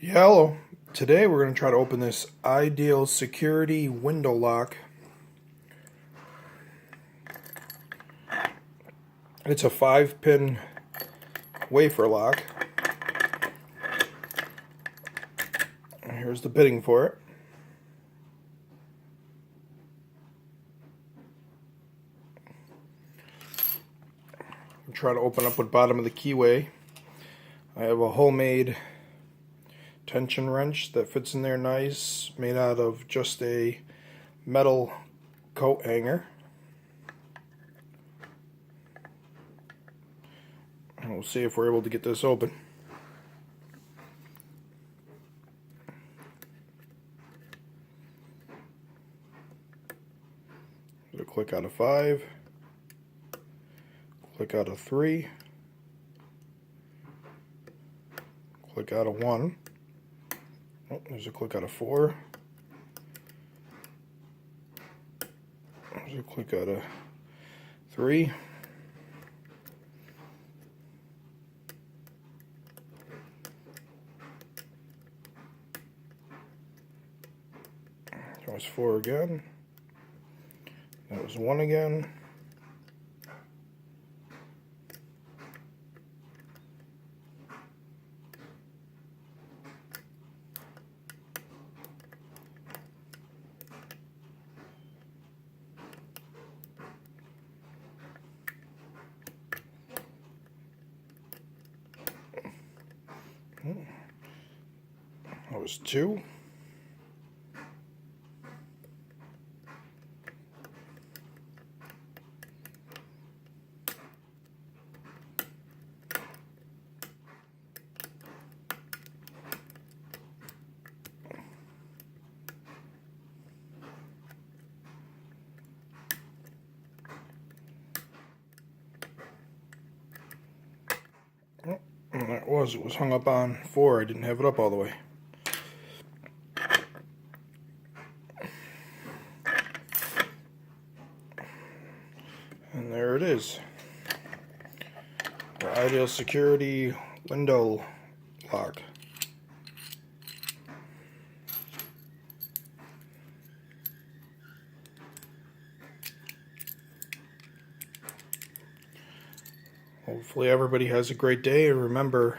Yeah, hello. Today we're going to try to open this Ideal Security window lock. It's a 5-pin wafer lock. Here's the bitting for it. I'm trying to open up with bottom of the keyway. I have a homemade tension wrench that fits in there nice, made out of just a metal coat hanger. And we'll see if we're able to get this open. So click out of 5, click out of 3, click out of 1. Oh, there's a click out of 4. There's a click out of 3. That was 4 again. That was 1 again. That was 2. And it was hung up on 4. I didn't have it up all the way. And there it is. The Ideal Security window lock. Hopefully everybody has a great day, and remember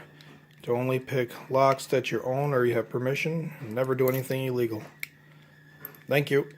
to only pick locks that you own or you have permission, and never do anything illegal. Thank you.